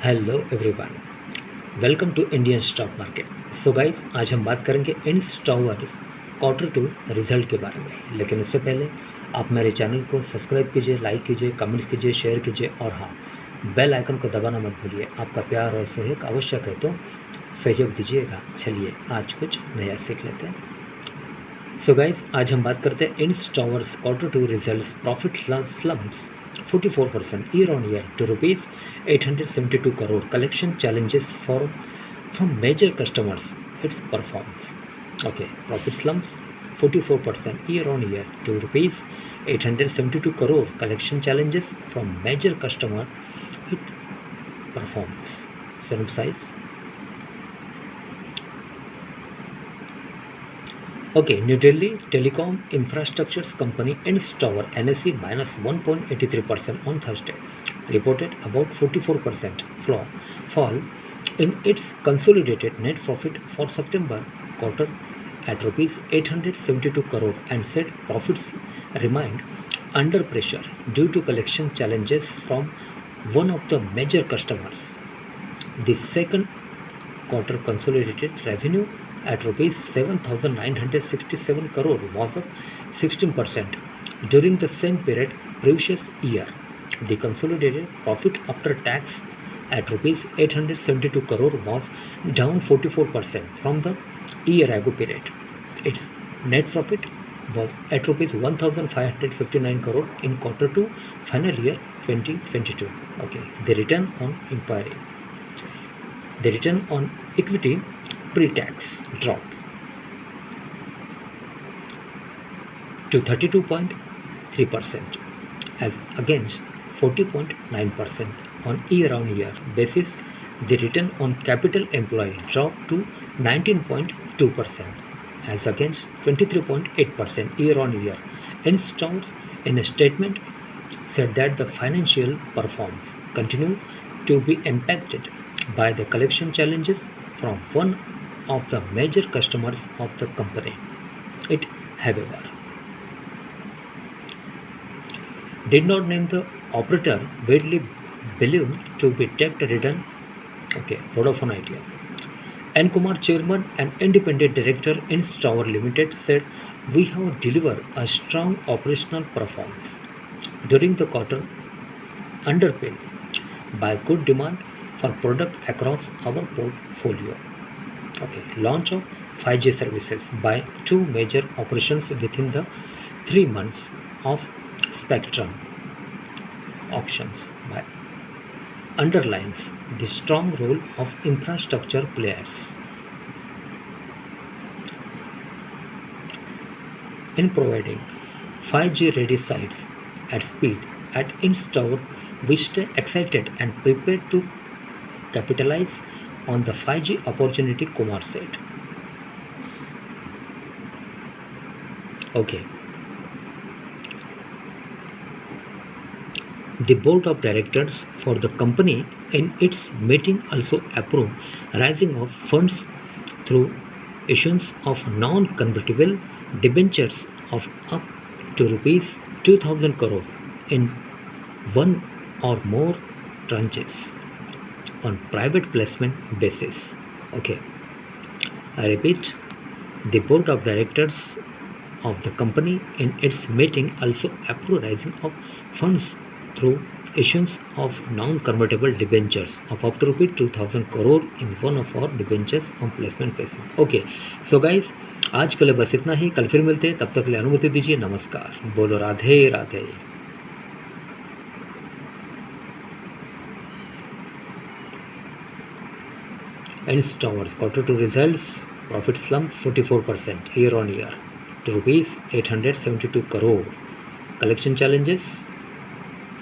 Hello everyone, welcome to Indian stock market. So guys, आज हम बात करेंगे इंडस टावर्स Q2 रिजल्ट के बारे में। लेकिन उससे पहले आप मेरे चैनल को सब्सक्राइब कीजिए, लाइक कीजिए, कमेंट्स कीजिए, शेयर कीजिए और हाँ, बेल आइकन को दबाना मत भूलिए। आपका प्यार और सहयोग आवश्यक है, तो सहयोग दीजिएगा। चलिए आज कुछ नया सीख लेते हैं। सो गाइज, आज हम बात करते हैं Indus Towers Q2 results. Profit slumps 44% year on year to rupees 872 crore. Collection challenges from major customers. Its performance. Okay, profit slumps 44% year on year to rupees 872 crore. Collection challenges from major customer. It performs. Size. Okay, New Delhi Telecom Infrastructures Company Indus Tower NSE minus 1.83% on Thursday, reported about 44% fall in its consolidated net profit for September quarter at rupees 872 crore and said profits remained under pressure due to collection challenges from one of the major customers. The second quarter consolidated revenue at rupees 7,967 crore was up 16% during the same period previous year. The consolidated profit after tax at rupees 872 crore was down 44% from the year ago period. Its net profit was at rupees 1,559 crore in Q2 final year 2022. Okay, the return on equity pre-tax dropped to 32.3% as against 40.9% on year-on-year basis. The return on capital employed dropped to 19.2% as against 23.8% year-on-year. Indus Towers, in a statement, said that the financial performance continued to be impacted by the collection challenges from one of the major customers of the company. It, however, did not name the operator widely believed to be debt ridden. Okay, Vodafone Idea. N. Kumar, chairman and independent director, Indus Tower Limited, said, "We have delivered a strong operational performance during the quarter, underpinned by good demand for product across our portfolio." Okay, launch of 5G services by two major operations within the 3 months of spectrum auctions by underlines the strong role of infrastructure players in providing 5G ready sites at speed. At Indus Tower, we stay excited and prepared to capitalize on the 5G opportunity, Kumar said. Okay. The board of directors for the company in its meeting also approved raising of funds through issuance of non-convertible debentures of up to rupees 2,000 crore in one or more tranches on private placement basis. Okay, I repeat, the board of directors of the company in its meeting also approved raising of funds through issuance of non-convertible debentures of up to rupees 2,000 crore in one of our debentures on placement basis. Okay, so guys, आज के लिए बस इतना ही। कल फिर मिलते हैं, तब तक के लिए अनुमति दीजिए। नमस्कार, बोलो Radhe Radhe. Indus Towers Q2 results. Profit slumped 44% year on year to rupees 872 crore. Collection challenges